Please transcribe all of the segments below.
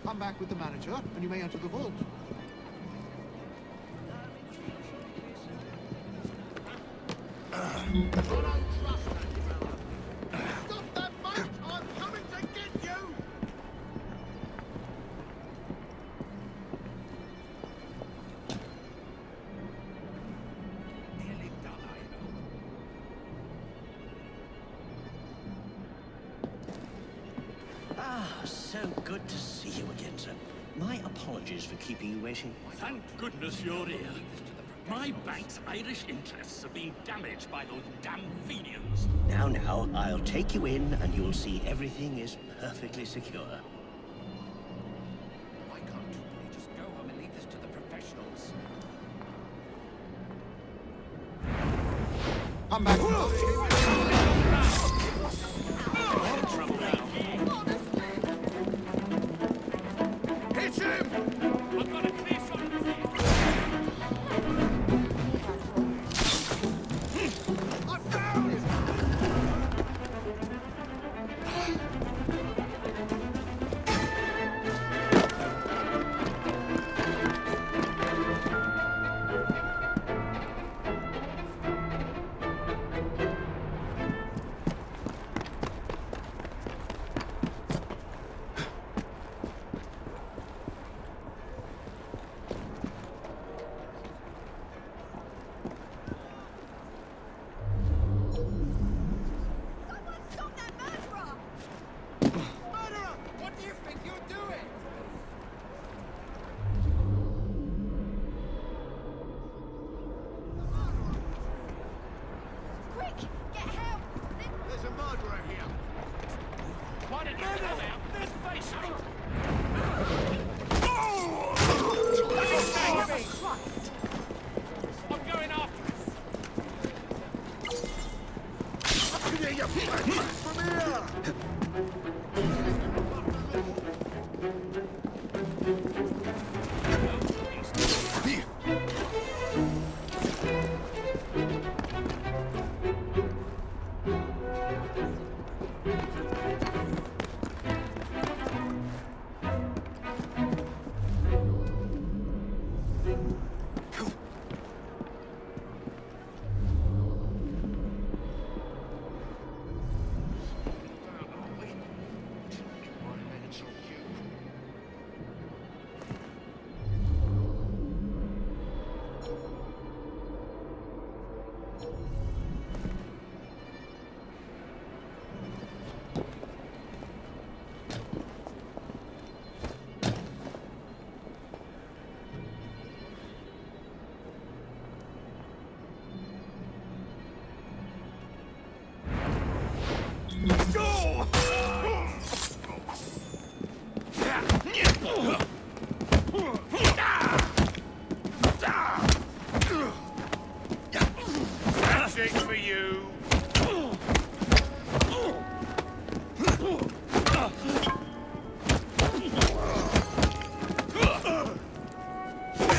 Come back with the manager, and you may enter the vault. I don't trust that fella. Stop that, mate! I'm coming to get you! Nearly done, I hope. Ah, so good to see you again, sir. My apologies for keeping you waiting. Thank goodness you're here. My bank's Irish interests have been damaged by those damn Fenians. Now, I'll take you in and you'll see everything is perfectly secure. Why can't you just go home and leave this to the professionals? Come back. Hit him! I've got a clear shot of his ear. I found him! Someone stop that murderer! Murderer! What do you think you're doing? Quick, get help! There's a murderer here. Why did you come out? This face me! Christ! I'm going after him. Come here, you from here! Shake for you.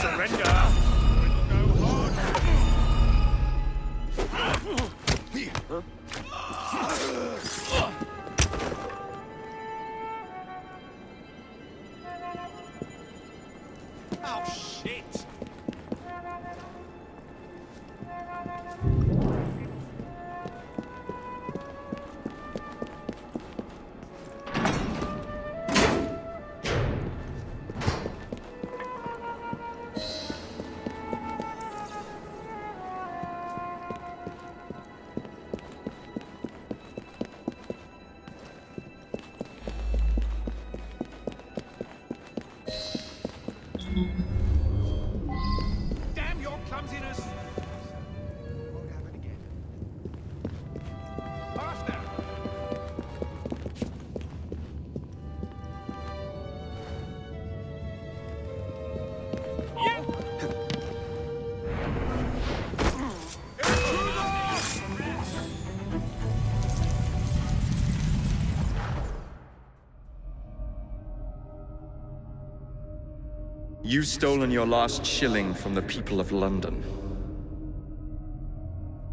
Surrender. It'll go hard. Oh, shit. Damn your clumsiness! Won't happen again. Faster! You've stolen your last shilling from the people of London.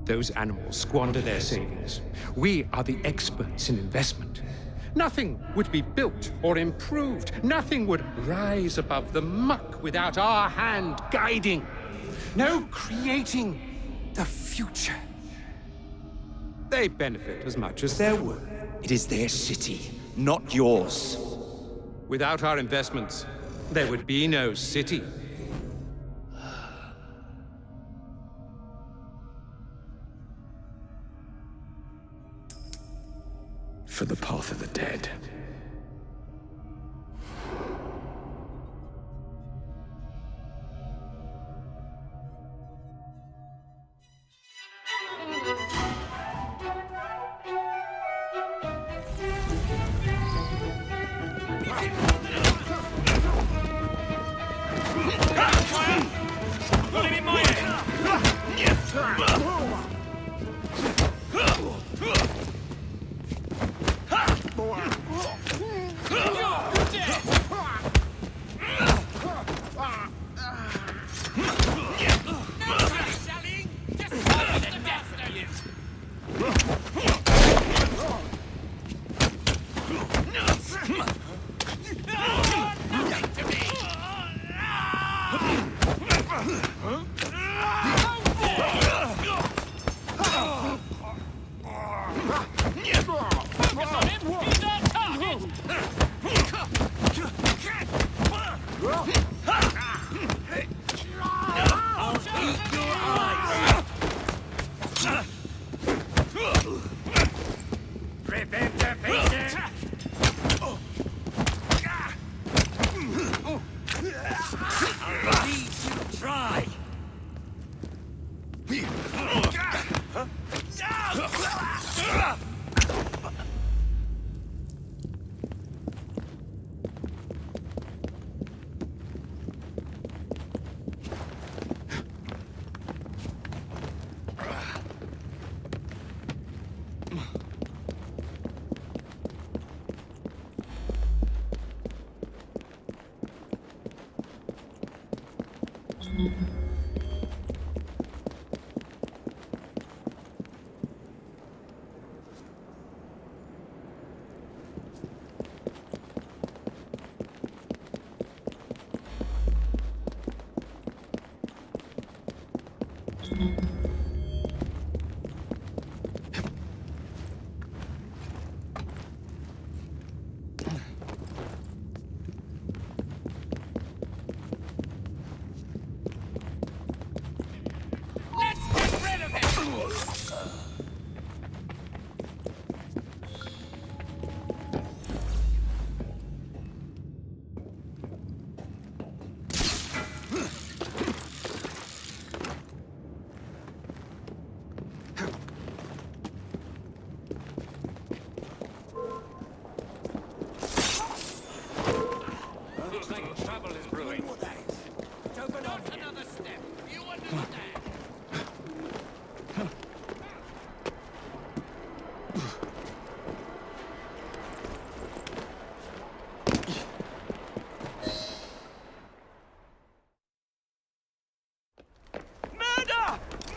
Those animals squander their savings. We are the experts in investment. Nothing would be built or improved. Nothing would rise above the muck without our hand guiding. No creating the future. They benefit as much as their work. It is their city, not yours. Without our investments, there would be no city. For the path of the dead.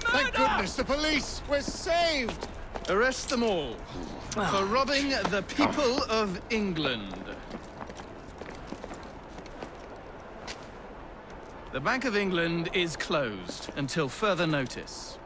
Thank goodness, the police! We're saved! Arrest them all for robbing the people of England. The Bank of England is closed until further notice.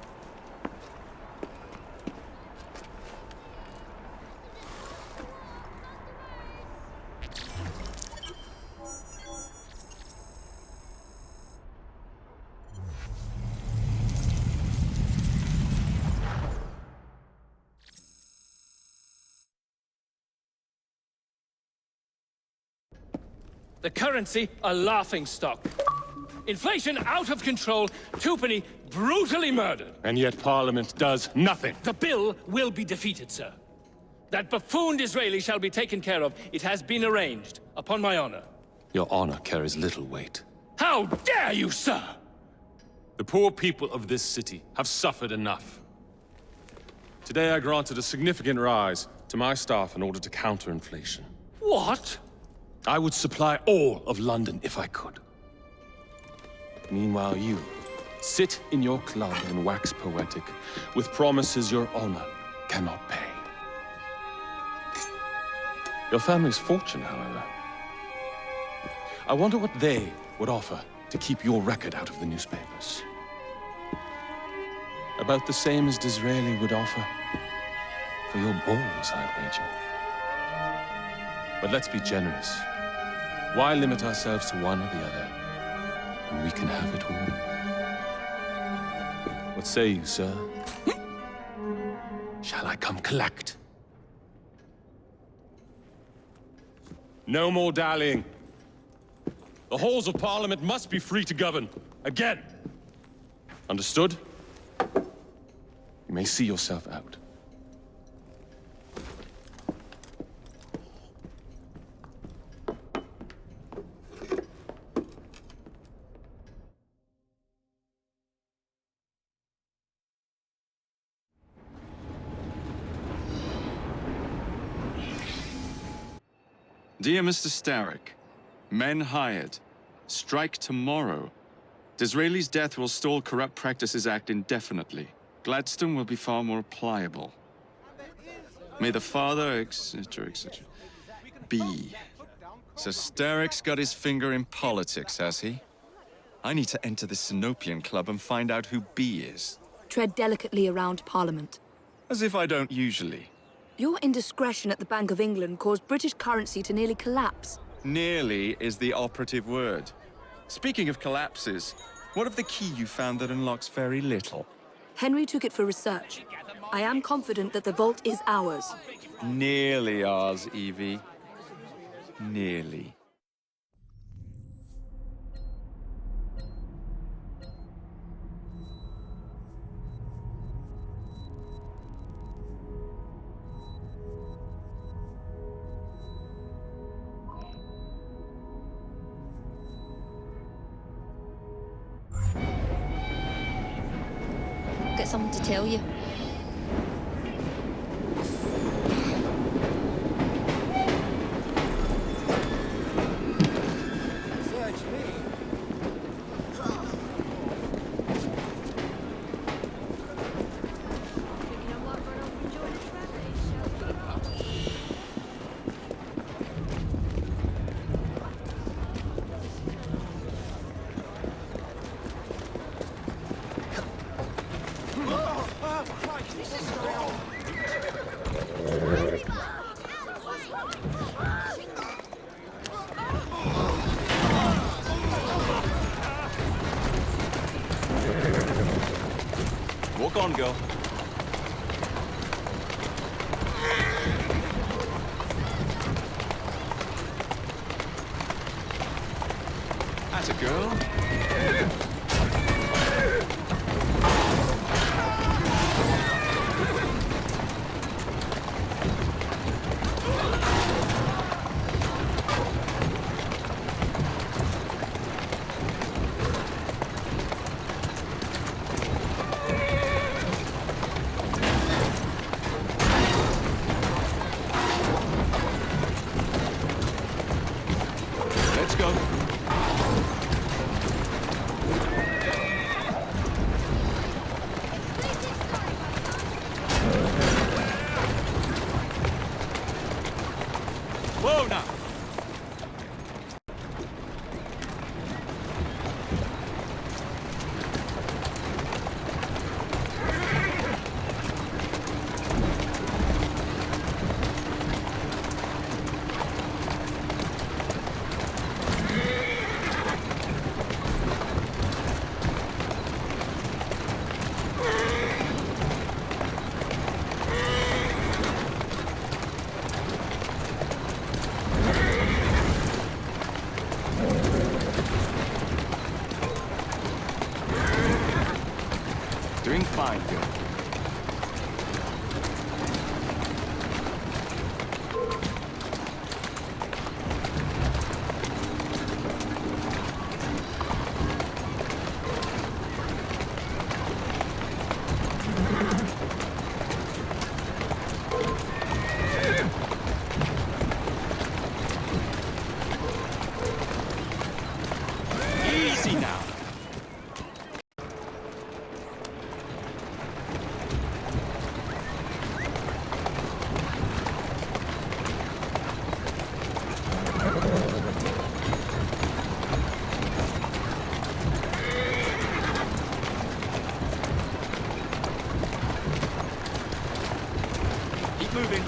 The currency a laughingstock. Inflation out of control, Twopenny brutally murdered. And yet Parliament does nothing. The bill will be defeated, sir. That buffoon Disraeli shall be taken care of. It has been arranged, upon my honor. Your honor carries little weight. How dare you, sir! The poor people of this city have suffered enough. Today I granted a significant rise to my staff in order to counter inflation. What? I would supply all of London if I could. Meanwhile, you Sit in your club and wax poetic, with promises your honor cannot pay. Your family's fortune, however. I wonder what they would offer to keep your record out of the newspapers. About the same as Disraeli would offer for your balls, I'd wager. But let's be generous. Why limit ourselves to one or the other when we can have it all? What say you, sir? Shall I come collect? No more dallying. The halls of Parliament must be free to govern. Again. Understood? You may see yourself out. Dear Mr. Starrick, men hired. Strike tomorrow. Disraeli's death will stall Corrupt Practices Act indefinitely. Gladstone will be far more pliable. May the father, etc., etc. be. So Starrick's got his finger in politics, has he? I need to enter the Sinopian Club and find out who B is. Tread delicately around Parliament. As if I don't usually. Your indiscretion at the Bank of England caused British currency to nearly collapse. Nearly is the operative word. Speaking of collapses, what of the key you found that unlocks very little? Henry took it for research. I am confident that the vault is ours. Nearly ours, Evie. Nearly. Got something to tell you. Walk on, girl. Atta girl. Let's go. Whoa, now. moving.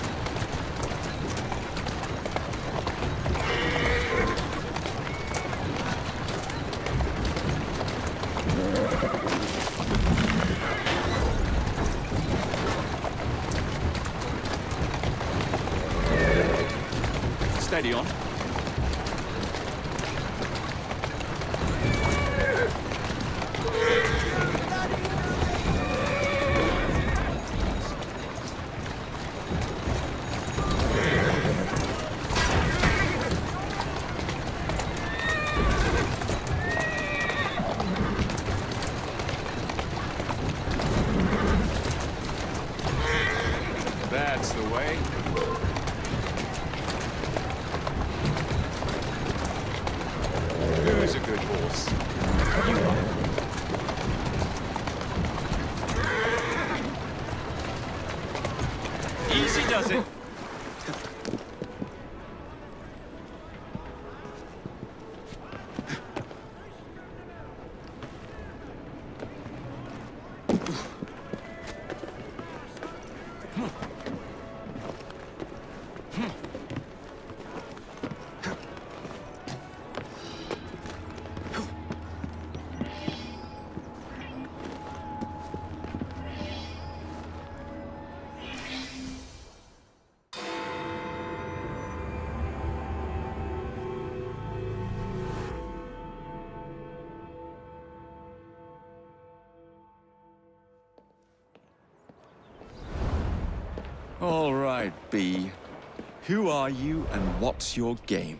Steady on. That's the way. Who's a good horse? You are. Easy does it. All right, B. Who are you and what's your game?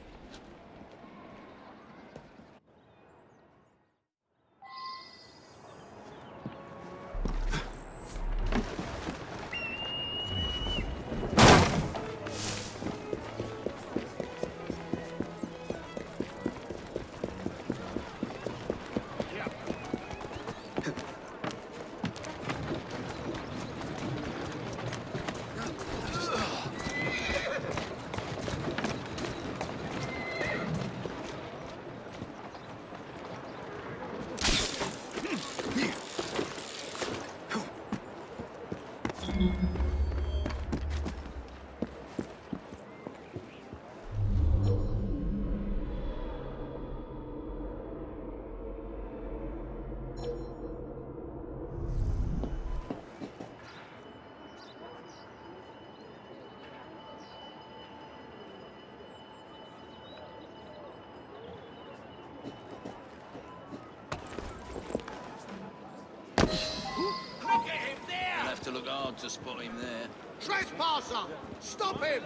To look hard to spot him there. Trespasser! Stop him!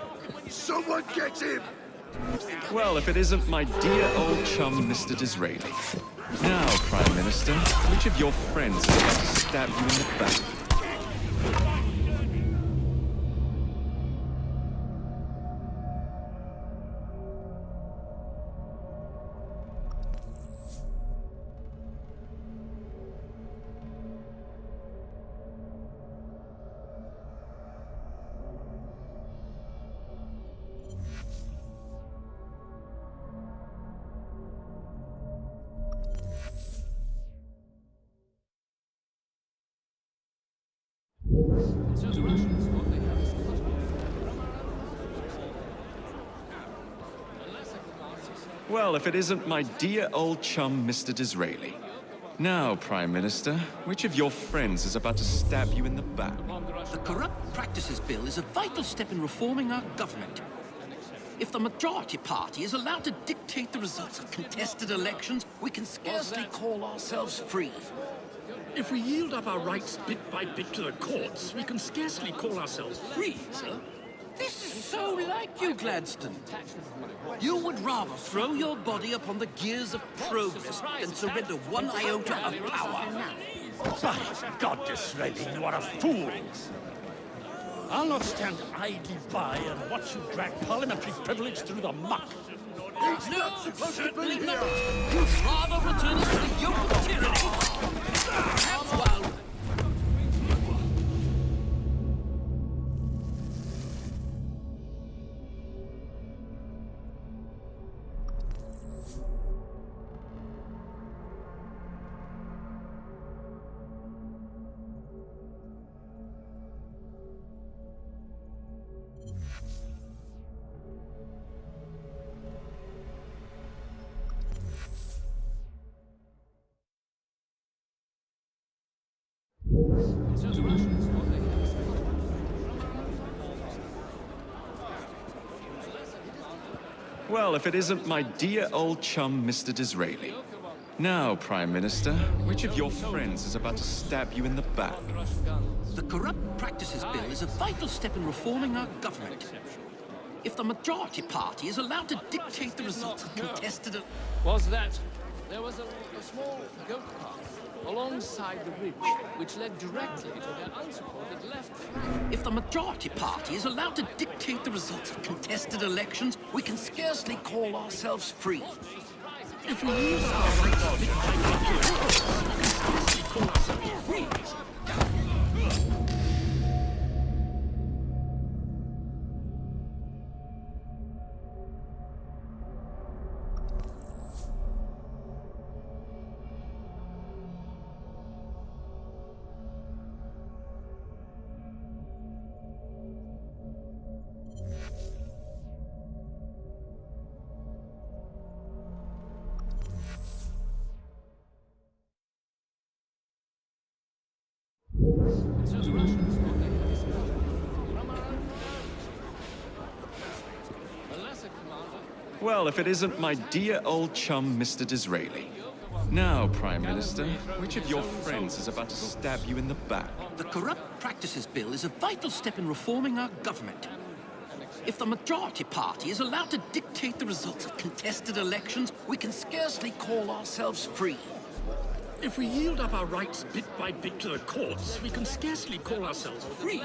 Someone get him! Well, if it isn't my dear old chum, Mr. Disraeli. Now, Prime Minister, which of your friends is about to stab you in the back? Well, if it isn't my dear old chum, Mr. Disraeli. Now, Prime Minister, which of your friends is about to stab you in the back? The Corrupt Practices Bill is a vital step in reforming our government. If the majority party is allowed to dictate the results of contested elections, we can scarcely call ourselves free. If we yield up our rights bit by bit to the courts, we can scarcely call ourselves free, sir. This is so like you, Gladstone. You would rather throw your body upon the gears of progress than surrender one iota of power. By God, Disraeli, you are a fool! I'll not stand idly by and watch you drag parliamentary privilege through the muck. No, certainly not. You'd rather return us to the yoke of tyranny. That's wild. Well, if it isn't my dear old chum, Mr. Disraeli. Now, Prime Minister, which of your friends is about to stab you in the back? The Corrupt Practices Bill is a vital step in reforming our government. If the majority party is allowed to dictate the results of contested... Was that there was a small goat path alongside the ridge, which led directly to their unsupported left flank. If the majority party is allowed to dictate the results of contested elections, we can scarcely call ourselves free. If we use our rights bit by bit, we can call ourselves free. Well, if it isn't my dear old chum, Mr. Disraeli. Now, Prime Minister, which of your friends is about to stab you in the back? The Corrupt Practices Bill is a vital step in reforming our government. If the majority party is allowed to dictate the results of contested elections, we can scarcely call ourselves free. If we yield up our rights bit by bit to the courts, we can scarcely call ourselves free.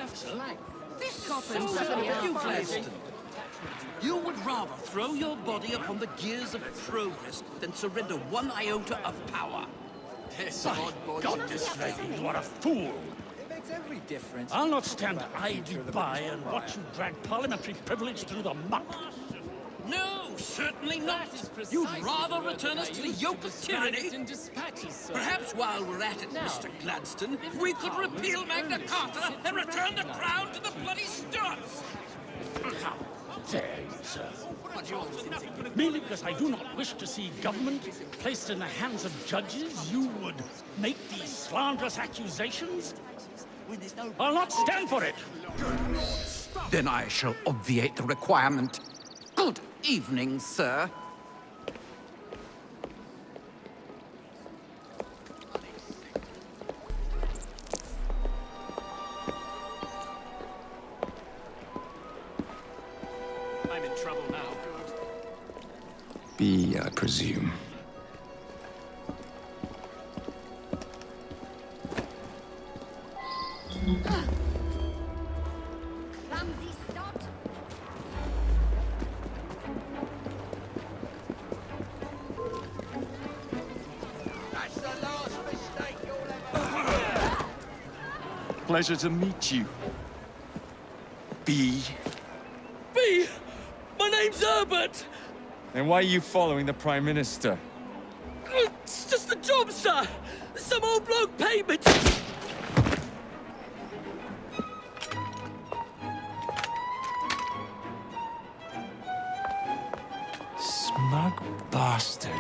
This is so you, Gladstone. You would rather throw your body upon the gears of progress than surrender one iota of power. God, Disraeli, you are a fool! It makes every difference. I'll not stand idly by and watch you drag parliamentary privilege through the muck. No, certainly not. You'd rather return us to the yoke of tyranny? Perhaps while we're at it, Mr. Gladstone, we could repeal Magna Carta and return the crown to the bloody Stuarts. How dare you, sir? Merely because I do not wish to see government placed in the hands of judges, you would make these slanderous accusations? I'll not stand for it! Then I shall obviate the requirement. Good evening, sir. I'm in trouble now. B, I presume. Clumsy sod. That's the last mistake you'll ever Pleasure to meet you. B. B! My name's Herbert! And why are you following the Prime Minister? It's just the job, sir! Some old bloke paid me Smug bastard.